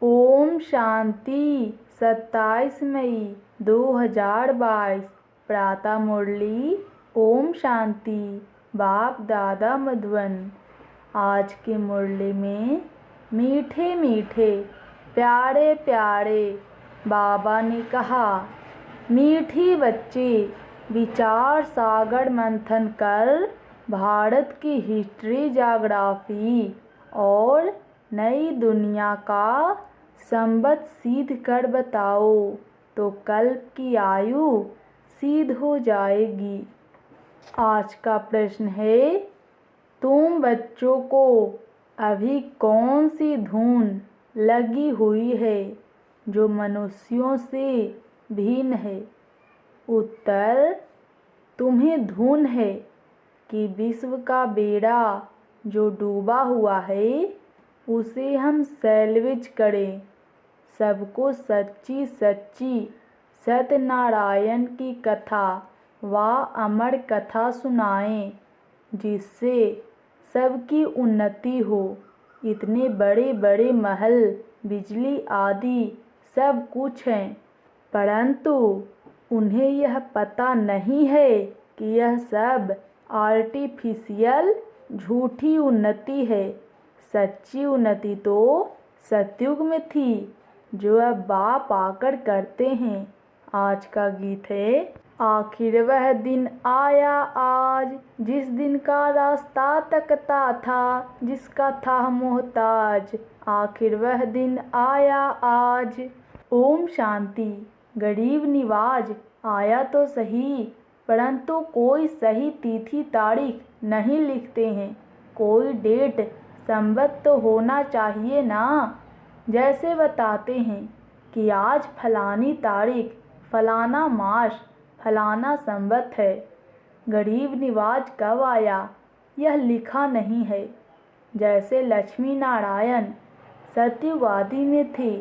ओम शांति। 27 मई 2022 प्रातः मुरली। ओम शांति। बाप दादा मधुबन। आज की मुरली में मीठे मीठे प्यारे प्यारे बाबा ने कहा, मीठी बच्चे विचार सागर मंथन कर भारत की हिस्ट्री ज्योग्राफी और नई दुनिया का संबत सिद्ध कर बताओ तो कल्प की आयु सिद्ध हो जाएगी। आज का प्रश्न है, तुम बच्चों को अभी कौन सी धुन लगी हुई है जो मनुष्यों से भिन्न है? उत्तर, तुम्हें धुन है कि विश्व का बेड़ा जो डूबा हुआ है उसे हम सैल्वेज करें, सबको सच्ची सच्ची सत्यनारायण की कथा व अमर कथा सुनाएं, जिससे सबकी उन्नति हो। इतने बड़े बड़े महल, बिजली आदि सब कुछ हैं, परंतु उन्हें यह पता नहीं है कि यह सब आर्टिफिशियल झूठी उन्नति है। सच्ची उन्नति तो सतयुग में थी, जो अब बाप आकर करते हैं। आज का गीत है, आखिर वह दिन आया आज, जिस दिन का रास्ता तकता था, जिसका था मोहताज। आखिर वह दिन आया आज। ओम शांति। गरीब निवाज आया तो सही, परंतु कोई सही तिथि तारीख नहीं लिखते हैं। कोई डेट संबत तो होना चाहिए ना। जैसे बताते हैं कि आज फलानी तारीख, फलाना मास, फलाना संबत है। गरीब निवाज कब आया यह लिखा नहीं है। जैसे लक्ष्मी नारायण सतयुग आदि में थे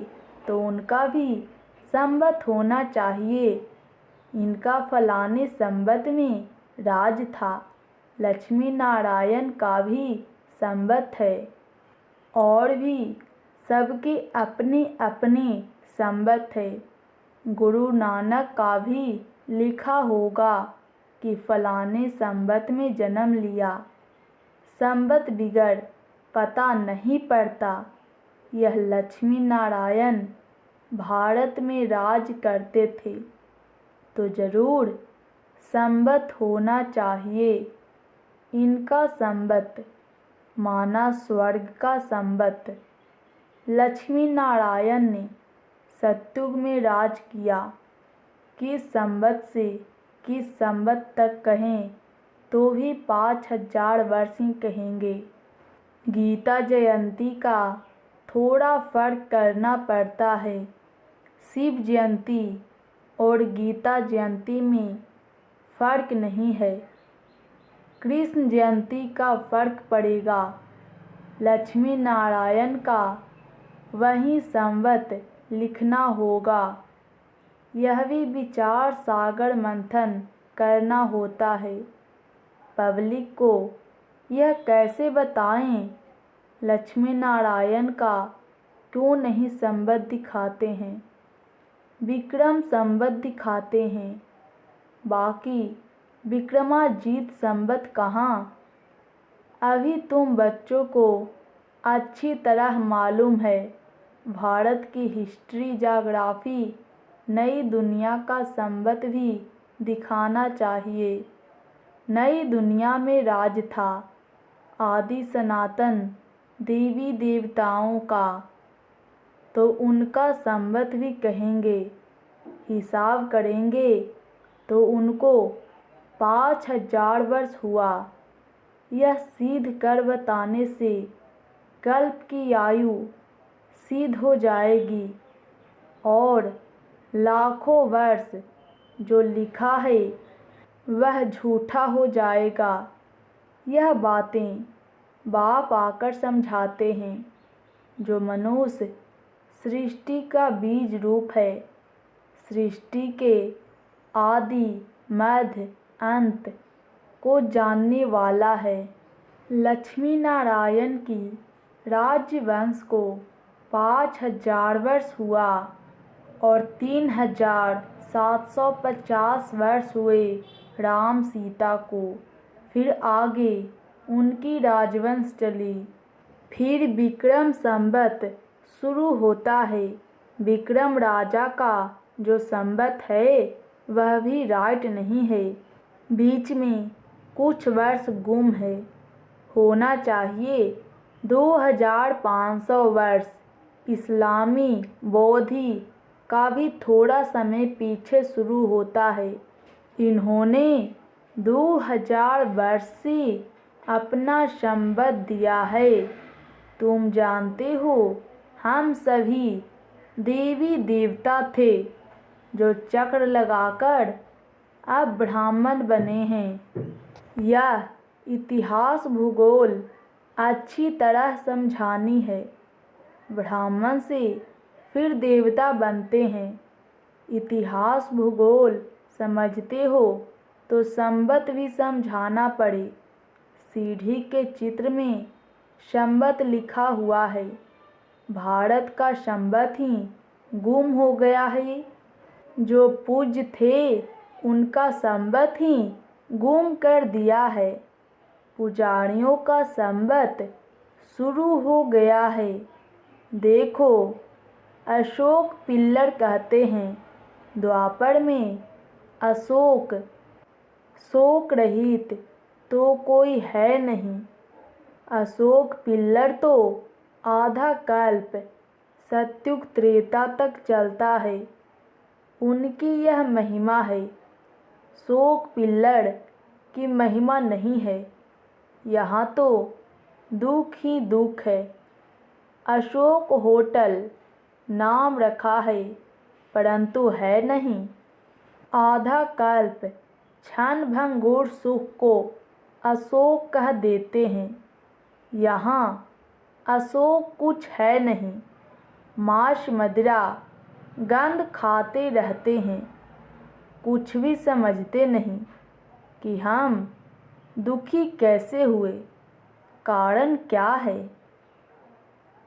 तो उनका भी संबत होना चाहिए। इनका फलाने संबत में राज था। लक्ष्मी नारायण का भी संबत है और भी सबके अपने अपने संबत है। गुरु नानक का भी लिखा होगा कि फलाने संबत में जन्म लिया। संबत बिगड़ पता नहीं पड़ता। यह लक्ष्मी नारायण भारत में राज करते थे तो जरूर संबत होना चाहिए। इनका संबत माना स्वर्ग का संबत। लक्ष्मी नारायण ने सतयुग में राज किया। किस संबत से किस संबत तक कहें तो भी 5000 वर्ष ही कहेंगे। गीता जयंती का थोड़ा फर्क करना पड़ता है। शिव जयंती और गीता जयंती में फर्क नहीं है। कृष्ण जयंती का फर्क पड़ेगा। लक्ष्मी नारायण का वही संबत लिखना होगा। यह भी विचार सागर मंथन करना होता है। पब्लिक को यह कैसे बताएं लक्ष्मी नारायण का क्यों नहीं संबत दिखाते हैं? विक्रम संबत दिखाते हैं, बाकी विक्रमाजीत संबत कहाँ? अभी तुम बच्चों को अच्छी तरह मालूम है भारत की हिस्ट्री ज्योग्राफी नई दुनिया का संबत भी दिखाना चाहिए। नई दुनिया में राज था आदि सनातन देवी देवताओं का, तो उनका संबत भी कहेंगे। हिसाब करेंगे तो उनको 5000 वर्ष हुआ। यह सिद्ध कर बताने से कल्प की आयु सिद्ध हो जाएगी और लाखों वर्ष जो लिखा है वह झूठा हो जाएगा। यह बातें बाप आकर समझाते हैं। जो मनुष्य सृष्टि का बीज रूप है, सृष्टि के आदि मध्य अंत को जानने वाला है। लक्ष्मी नारायण की राज्य वंश को 5,000 वर्ष हुआ और 3,750 वर्ष हुए राम सीता को। फिर आगे उनकी राजवंश चली। फिर विक्रम संवत शुरू होता है। विक्रम राजा का जो संवत है वह भी राइट नहीं है, बीच में कुछ वर्ष गुम है। होना चाहिए 2,500 वर्ष। इस्लामी बौद्धि का भी थोड़ा समय पीछे शुरू होता है। इन्होंने 2,000 वर्ष से अपना संवत दिया है। तुम जानते हो हम सभी देवी देवता थे जो चक्र लगाकर अब ब्राह्मण बने हैं। यह इतिहास भूगोल अच्छी तरह समझानी है। ब्राह्मण से फिर देवता बनते हैं। इतिहास भूगोल समझते हो तो संवत भी समझाना पड़े। सीढ़ी के चित्र में संवत लिखा हुआ है। भारत का संवत ही गुम हो गया है। जो पूज्य थे उनका संवत ही गुम कर दिया है। पुजारियों का संवत शुरू हो गया है। देखो अशोक पिल्लर कहते हैं। द्वापर में अशोक शोक रहित तो कोई है नहीं। अशोक पिल्लर तो आधा कल्प सत्युग त्रेता तक चलता है। उनकी यह महिमा है। शोक पिल्लर की महिमा नहीं है। यहाँ तो दुख ही दुख है। अशोक होटल नाम रखा है परंतु है नहीं। आधा कल्प क्षण भंगुर सुख को अशोक कह देते हैं। यहाँ अशोक कुछ है नहीं। मांस मदिरा गंध खाते रहते हैं। कुछ भी समझते नहीं कि हम दुखी कैसे हुए, कारण क्या है।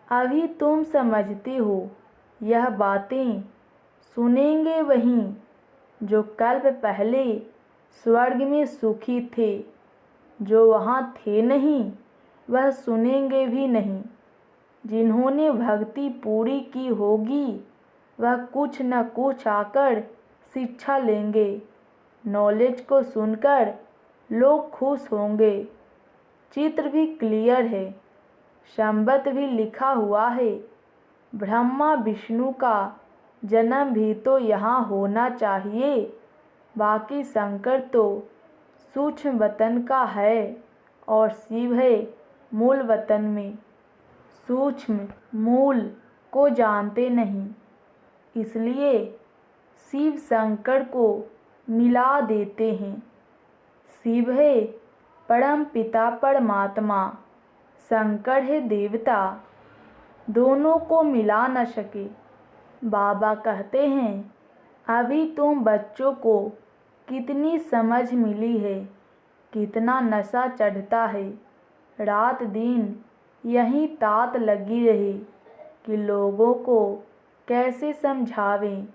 अभी तुम समझते हो। यह बातें सुनेंगे वहीं जो कल्प पहले स्वर्ग में सुखी थे। जो वहाँ थे नहीं वह सुनेंगे भी नहीं। जिन्होंने भक्ति पूरी की होगी वह कुछ न कुछ आकर शिक्षा लेंगे। नॉलेज को सुनकर लोग खुश होंगे। चित्र भी क्लियर है। संवत भी लिखा हुआ है। ब्रह्मा विष्णु का जन्म भी तो यहाँ होना चाहिए। बाकी शंकर तो सूक्ष्म वतन का है और शिव है मूल वतन में। सूक्ष्म मूल को जानते नहीं, इसलिए शिव शंकर को मिला देते हैं। शिव है परम पिता परमात्मा, शंकर है देवता। दोनों को मिला न सके। बाबा कहते हैं अभी तुम बच्चों को कितनी समझ मिली है, कितना नशा चढ़ता है। रात दिन यही तात लगी रही कि लोगों को कैसे समझावें।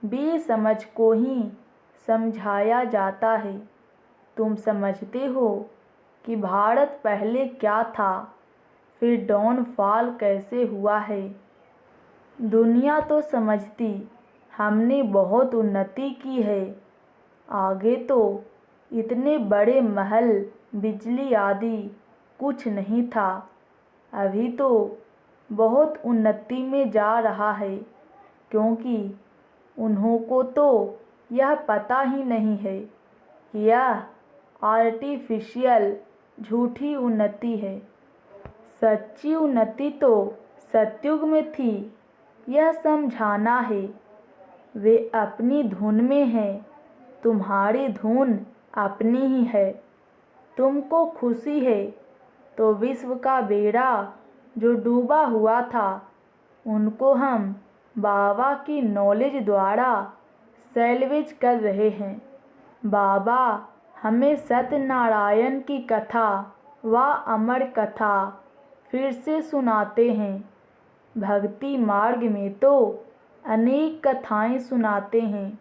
बेसमझ को ही समझाया जाता है। तुम समझते हो कि भारत पहले क्या था, फिर डाउनफॉल कैसे हुआ है। दुनिया तो समझती हमने बहुत उन्नति की है। आगे तो इतने बड़े महल, बिजली आदि कुछ नहीं था। अभी तो बहुत उन्नति में जा रहा है, क्योंकि उन्हों को तो यह पता ही नहीं है कि यह आर्टिफिशियल झूठी उन्नति है। सच्ची उन्नति तो सतयुग में थी, यह समझाना है। वे अपनी धुन में हैं, तुम्हारी धुन अपनी ही है। तुमको खुशी है तो विश्व का बेड़ा जो डूबा हुआ था उनको हम बाबा की नॉलेज द्वारा सैल्वेज कर रहे हैं। बाबा हमें सत्यनारायण की कथा व अमर कथा फिर से सुनाते हैं। भक्ति मार्ग में तो अनेक कथाएं सुनाते हैं।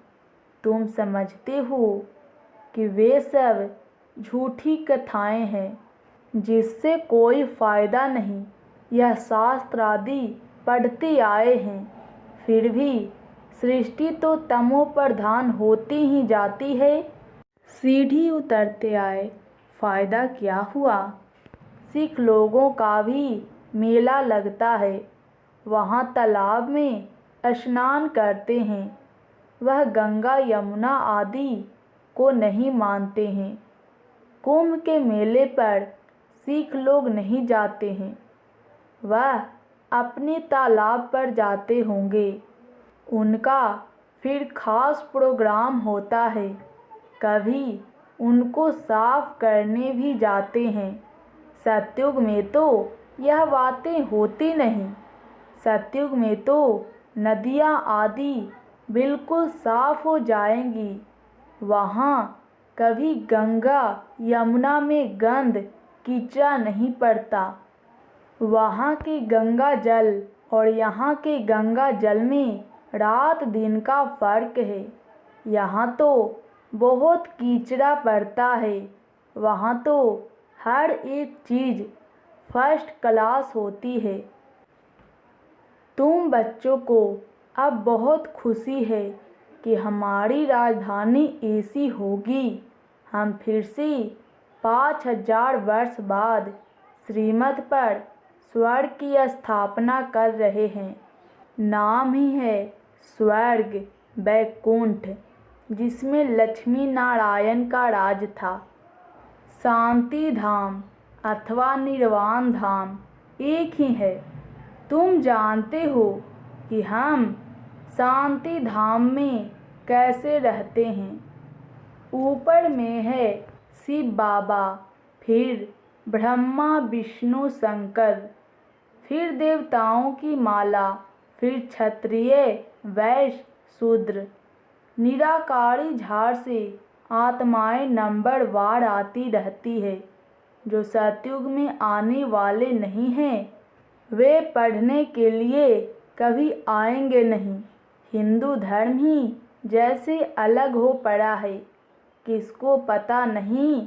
तुम समझते हो कि वे सब झूठी कथाएं हैं जिससे कोई फायदा नहीं। यह शास्त्र आदि पढ़ते आए हैं, फिर भी सृष्टि तो तमो प्रधान होती ही जाती है। सीढ़ी उतरते आए, फायदा क्या हुआ? सिख लोगों का भी मेला लगता है, वहाँ तालाब में स्नान करते हैं। वह गंगा यमुना आदि को नहीं मानते हैं। कुंभ के मेले पर सिख लोग नहीं जाते हैं, वह अपने तालाब पर जाते होंगे। उनका फिर खास प्रोग्राम होता है, कभी उनको साफ करने भी जाते हैं। सतयुग में तो यह बातें होती नहीं। सतयुग में तो नदियाँ आदि बिल्कुल साफ हो जाएंगी। वहाँ कभी गंगा यमुना में गंद कीचड़ा नहीं पड़ता। वहाँ के गंगा जल और यहाँ के गंगा जल में रात दिन का फर्क है। यहाँ तो बहुत कीचड़ा पड़ता है, वहाँ तो हर एक चीज़ फर्स्ट क्लास होती है। तुम बच्चों को अब बहुत खुशी है कि हमारी राजधानी ऐसी होगी। हम फिर से 5000 वर्ष बाद श्रीमत पर स्वर्ग की स्थापना कर रहे हैं। नाम ही है स्वर्ग वैकुंठ, जिसमें लक्ष्मी नारायण का राज था। शांति धाम अथवा निर्वाण धाम एक ही है। तुम जानते हो कि हम शांति धाम में कैसे रहते हैं। ऊपर में है शिव बाबा, फिर ब्रह्मा विष्णु शंकर, फिर देवताओं की माला, फिर क्षत्रिय वैश्य शूद्र। निराकारी झाड़ से आत्माएं नंबरवार आती रहती है। जो सतयुग में आने वाले नहीं हैं, वे पढ़ने के लिए कभी आएंगे नहीं। हिंदू धर्म ही जैसे अलग हो पड़ा है। किसको पता नहीं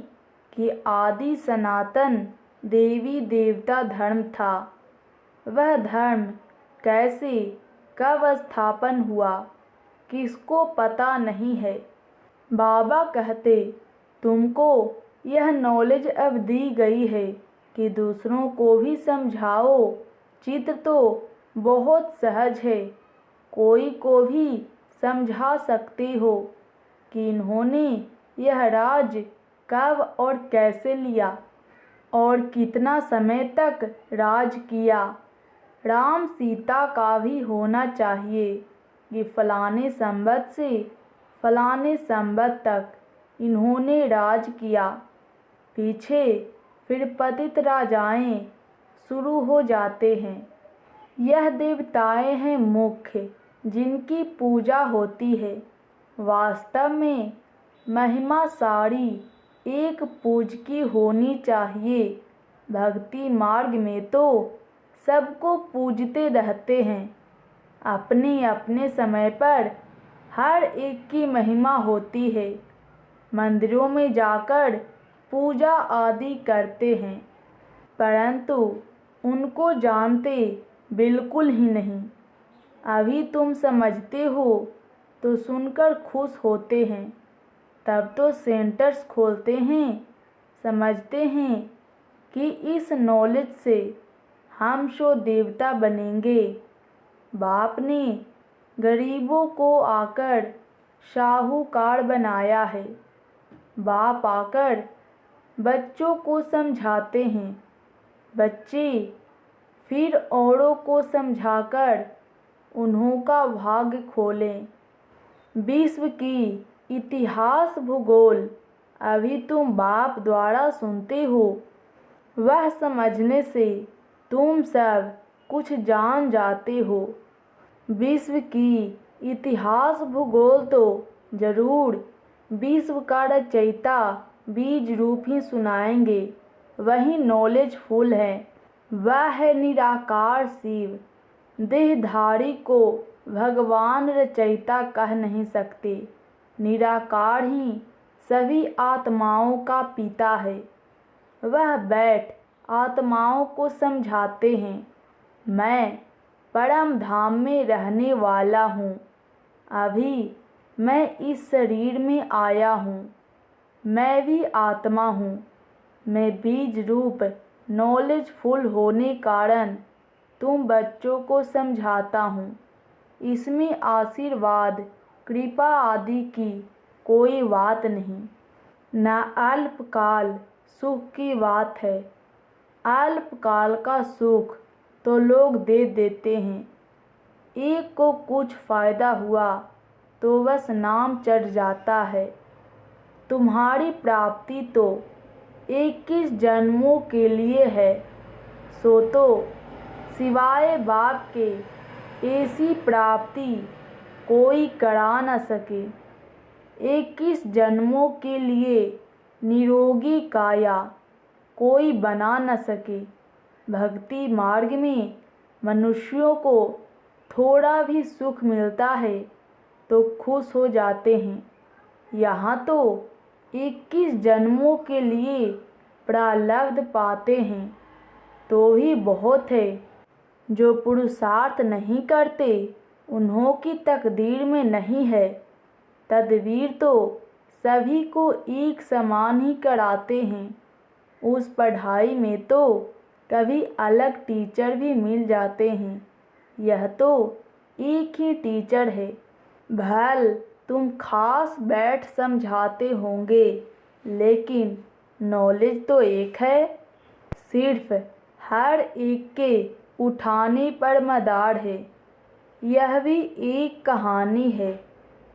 कि आदि सनातन देवी देवता धर्म था। वह धर्म कैसे कब स्थापन हुआ, किसको पता नहीं है। बाबा कहते, तुमको यह नॉलेज अब दी गई है कि दूसरों को भी समझाओ। चित्र तो बहुत सहज है, कोई को भी समझा सकते हो कि इन्होंने यह राज कब और कैसे लिया और कितना समय तक राज किया। राम सीता का भी होना चाहिए कि फलाने संवत से फलाने संवत तक इन्होंने राज किया। पीछे फिर पतित राजाएं शुरू हो जाते हैं। यह देवताएं हैं मुख्य, जिनकी पूजा होती है। वास्तव में महिमा सारी एक पूज की होनी चाहिए। भक्ति मार्ग में तो सबको पूजते रहते हैं। अपने अपने समय पर हर एक की महिमा होती है। मंदिरों में जाकर पूजा आदि करते हैं, परंतु उनको जानते बिल्कुल ही नहीं। अभी तुम समझते हो तो सुनकर खुश होते हैं, तब तो सेंटर्स खोलते हैं। समझते हैं कि इस नॉलेज से हम सो देवता बनेंगे। बाप ने गरीबों को आकर साहूकार बनाया है। बाप आकर बच्चों को समझाते हैं, बच्चे फिर औरों को समझाकर उन्हों का भाग्य खोलें। विश्व की इतिहास भूगोल अभी तुम बाप द्वारा सुनते हो। वह समझने से तुम सब कुछ जान जाते हो। विश्व की इतिहास भूगोल तो जरूर विश्व का रचयिता बीज रूप ही सुनाएंगे। वही नॉलेज फुल है। वह है निराकार शिव। देहधारी को भगवान रचयिता कह नहीं सकते। निराकार ही सभी आत्माओं का पिता है। वह बैठ आत्माओं को समझाते हैं, मैं परम धाम में रहने वाला हूँ। अभी मैं इस शरीर में आया हूँ। मैं भी आत्मा हूँ। मैं बीज रूप नॉलेजफुल होने कारण तुम बच्चों को समझाता हूँ। इसमें आशीर्वाद कृपा आदि की कोई बात नहीं, न अल्पकाल सुख की बात है। अल्पकाल का सुख तो लोग दे देते हैं। एक को कुछ फायदा हुआ तो बस नाम चढ़ जाता है। तुम्हारी प्राप्ति तो 21 जन्मों के लिए है, सो तो सिवाय बाप के ऐसी प्राप्ति कोई करा न सके। 21 जन्मों के लिए निरोगी काया कोई बना न सके। भक्ति मार्ग में मनुष्यों को थोड़ा भी सुख मिलता है तो खुश हो जाते हैं। यहाँ तो 21 जन्मों के लिए प्रारब्ध पाते हैं तो भी बहुत है। जो पुरुषार्थ नहीं करते उन्हों की तकदीर में नहीं है। तदबीर तो सभी को एक समान ही कराते हैं। उस पढ़ाई में तो कभी अलग टीचर भी मिल जाते हैं। यह तो एक ही टीचर है। भल तुम खास बैठ समझाते होंगे, लेकिन नॉलेज तो एक है। सिर्फ हर एक के उठाने पर मदार है। यह भी एक कहानी है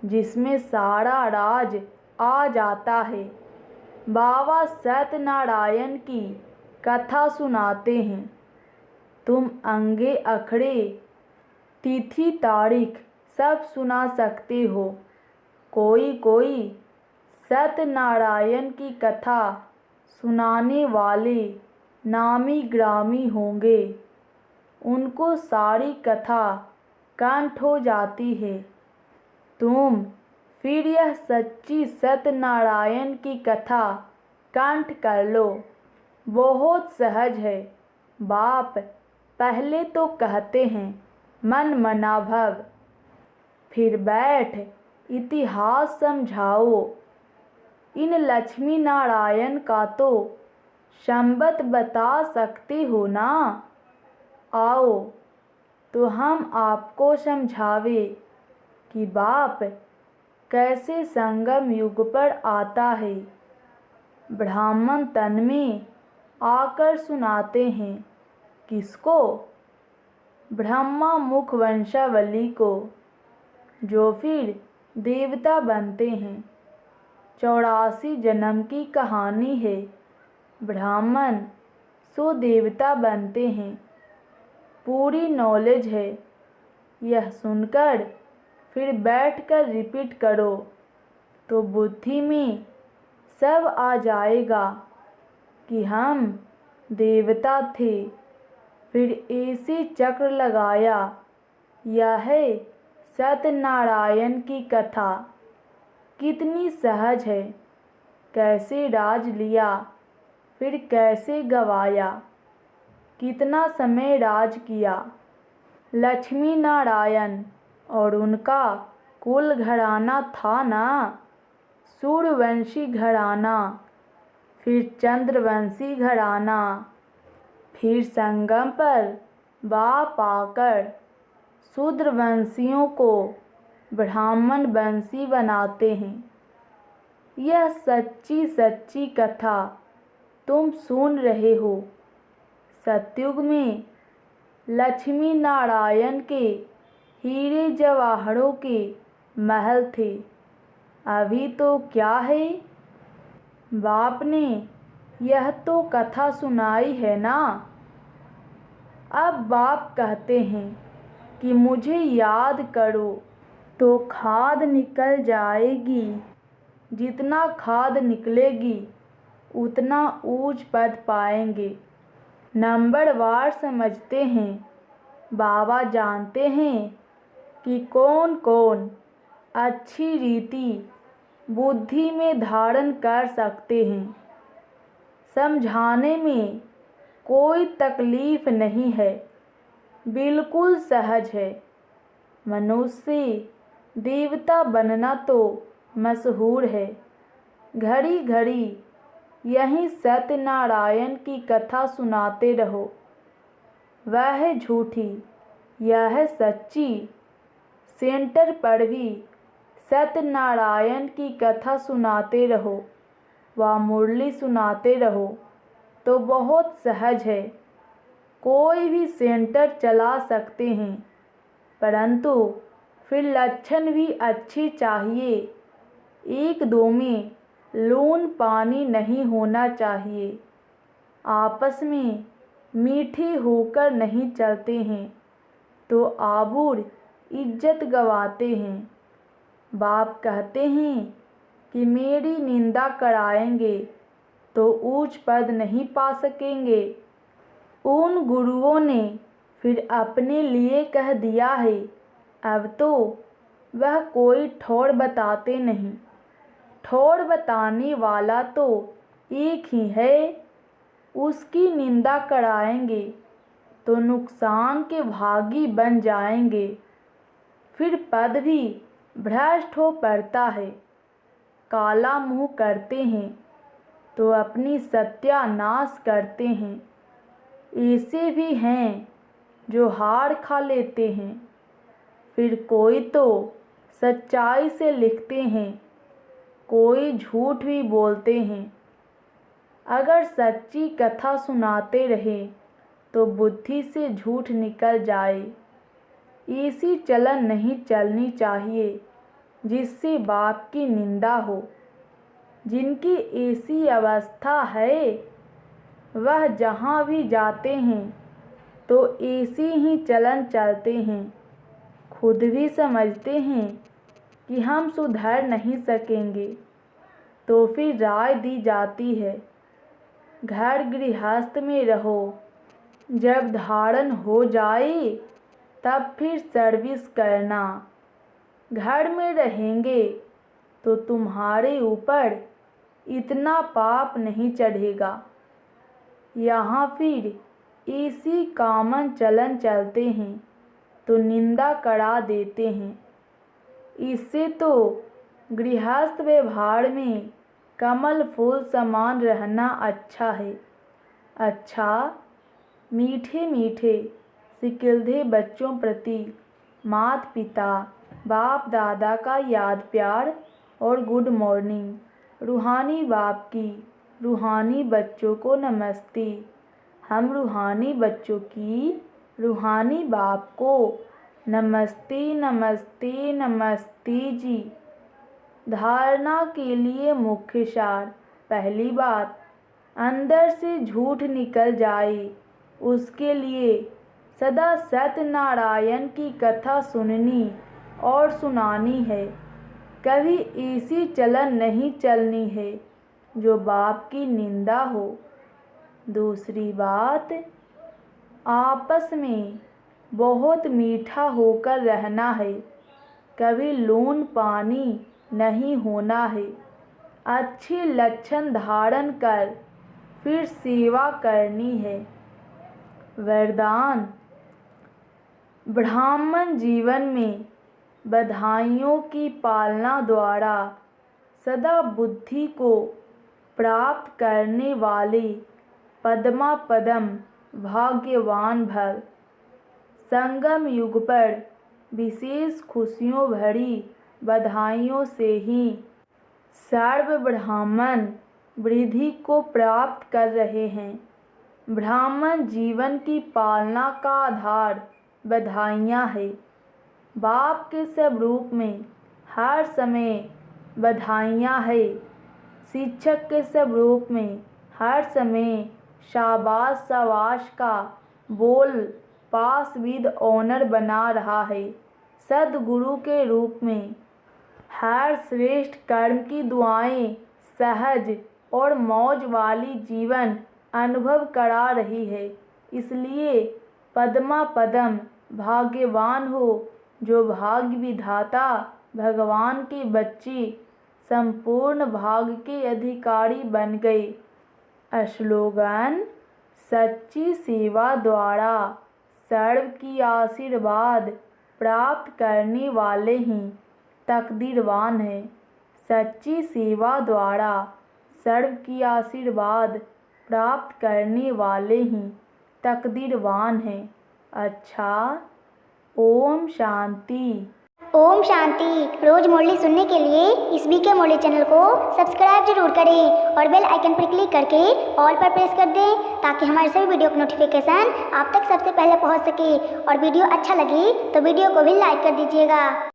जिसमें सारा राज आ जाता है। बाबा सत्यनारायण की कथा सुनाते हैं। तुम अंगे अखड़े तिथि तारीख सब सुना सकते हो। कोई कोई सत्यनारायण की कथा सुनाने वाले नामी ग्रामी होंगे। उनको सारी कथा कंठ हो जाती है। तुम फिर यह सच्ची सत्यनारायण की कथा कंठ कर लो। बहुत सहज है। बाप पहले तो कहते हैं मन मना भव, फिर बैठ इतिहास समझाओ। इन लक्ष्मी नारायण का तो संबत बता सकते हो ना। आओ तो हम आपको समझावे कि बाप कैसे संगम युग पर आता है। ब्राह्मण तन में आकर सुनाते हैं। किसको? ब्रह्मा मुख वंशावली को, जो फिर देवता बनते हैं। 84 जन्म की कहानी है। ब्राह्मण सो देवता बनते हैं। पूरी नॉलेज है। यह सुनकर फिर बैठकर रिपीट करो तो बुद्धि में सब आ जाएगा कि हम देवता थे, फिर ऐसे चक्र लगाया। यह है सत्यनारायण की कथा। कितनी सहज है। कैसे राज लिया, फिर कैसे गवाया। कितना समय राज किया। लक्ष्मी नारायण और उनका कुल घराना था ना। सूर्यवंशी घराना, फिर चंद्रवंशी घराना। फिर संगम पर बाप आकर शूद्रवंशियों को ब्राह्मण वंशी बनाते हैं। यह सच्ची सच्ची कथा तुम सुन रहे हो। सतयुग में लक्ष्मी नारायण के हीरे जवाहरों के महल थे। अभी तो क्या है। बाप ने यह तो कथा सुनाई है ना। अब बाप कहते हैं कि मुझे याद करो तो खाद निकल जाएगी। जितना खाद निकलेगी उतना ऊंच पद पाएंगे। नंबरवार समझते हैं बाबा जानते हैं कि कौन कौन अच्छी रीति बुद्धि में धारण कर सकते हैं। समझाने में कोई तकलीफ नहीं है, बिल्कुल सहज है। मनुष्य देवता बनना तो मशहूर है। घड़ी घड़ी यही सत्यनारायण की कथा सुनाते रहो, वह झूठी यह सच्ची। सेंटर पर भी सत्यनारायण की कथा सुनाते रहो व मुरली सुनाते रहो तो बहुत सहज है। कोई भी सेंटर चला सकते हैं, परंतु फिर लक्षण भी अच्छी चाहिए। एक दो में लून पानी नहीं होना चाहिए। आपस में मीठे होकर नहीं चलते हैं तो आबूर इज्जत गवाते हैं। बाप कहते हैं कि मेरी निंदा कराएंगे तो ऊंच पद नहीं पा सकेंगे। उन गुरुओं ने फिर अपने लिए कह दिया है, अब तो वह कोई ठोर बताते नहीं। ठोर बताने वाला तो एक ही है, उसकी निंदा कराएंगे तो नुकसान के भागी बन जाएंगे। फिर पद भी भ्रष्ट हो पड़ता है। काला मुंह करते हैं तो अपनी सत्यानाश करते हैं। ऐसे भी हैं जो हार खा लेते हैं। फिर कोई तो सच्चाई से लिखते हैं, कोई झूठ भी बोलते हैं। अगर सच्ची कथा सुनाते रहे तो बुद्धि से झूठ निकल जाए। ऐसी चलन नहीं चलनी चाहिए जिससे बाप की निंदा हो। जिनकी ऐसी अवस्था है वह जहाँ भी जाते हैं तो ऐसी ही चलन चलते हैं। खुद भी समझते हैं कि हम सुधर नहीं सकेंगे तो फिर राय दी जाती है, घर गृहस्थ में रहो, जब धारण हो जाए तब फिर सर्विस करना। घर में रहेंगे तो तुम्हारे ऊपर इतना पाप नहीं चढ़ेगा। यहाँ फिर ऐसी कामन चलन चलते हैं तो निंदा करा देते हैं। इससे तो गृहस्थ व्यवहार में कमल फूल समान रहना अच्छा है। अच्छा, मीठे मीठे सिकिलधे बच्चों प्रति माता पिता बाप दादा का याद प्यार और गुड मॉर्निंग। रूहानी बाप की रूहानी बच्चों को नमस्ते। हम रूहानी बच्चों की रूहानी बाप को नमस्ते नमस्ते नमस्ते जी। धारणा के लिए मुख्य सार। पहली बात, अंदर से झूठ निकल जाए उसके लिए सदा सत्यनारायण की कथा सुननी और सुनानी है। कभी ऐसी चलन नहीं चलनी है जो बाप की निंदा हो। दूसरी बात, आपस में बहुत मीठा होकर रहना है, कभी लून पानी नहीं होना है। अच्छे लक्षण धारण कर फिर सेवा करनी है। वरदान, ब्राह्मण जीवन में बधाइयों की पालना द्वारा सदा बुद्धि को प्राप्त करने वाले पद्मा पदम भाग्यवान भव। संगम युग पर विशेष खुशियों भरी बधाइयों से ही सर्व ब्राह्मण वृद्धि को प्राप्त कर रहे हैं। ब्राह्मण जीवन की पालना का आधार बधाइयाँ है। बाप के सब रूप में हर समय बधाइयाँ है। शिक्षक के सब रूप में हर समय शाबाश शाबाश का बोल पास विद ऑनर बना रहा है। सद्गुरु के रूप में हर श्रेष्ठ कर्म की दुआएं सहज और मौज वाली जीवन अनुभव करा रही है। इसलिए पद्मा पदम भाग्यवान हो जो भाग्य विधाता भगवान के बच्चे संपूर्ण भाग्य के अधिकारी बन गए। स्लोगन: सच्ची सेवा द्वारा सर्व की आशीर्वाद प्राप्त करने वाले ही तकदीरवान हैं। सच्ची सेवा द्वारा सर्व की आशीर्वाद प्राप्त करने वाले ही तकदीरवान हैं। अच्छा, ओम शांति। ओम शांति। रोज मुरली सुनने के लिए इस बीके मुरली चैनल को सब्सक्राइब जरूर करें और बेल आइकन पर क्लिक करके ऑल पर प्रेस कर दें ताकि हमारे सभी वीडियो का नोटिफिकेशन आप तक सबसे पहले पहुंच सके। और वीडियो अच्छा लगे तो वीडियो को भी लाइक कर दीजिएगा।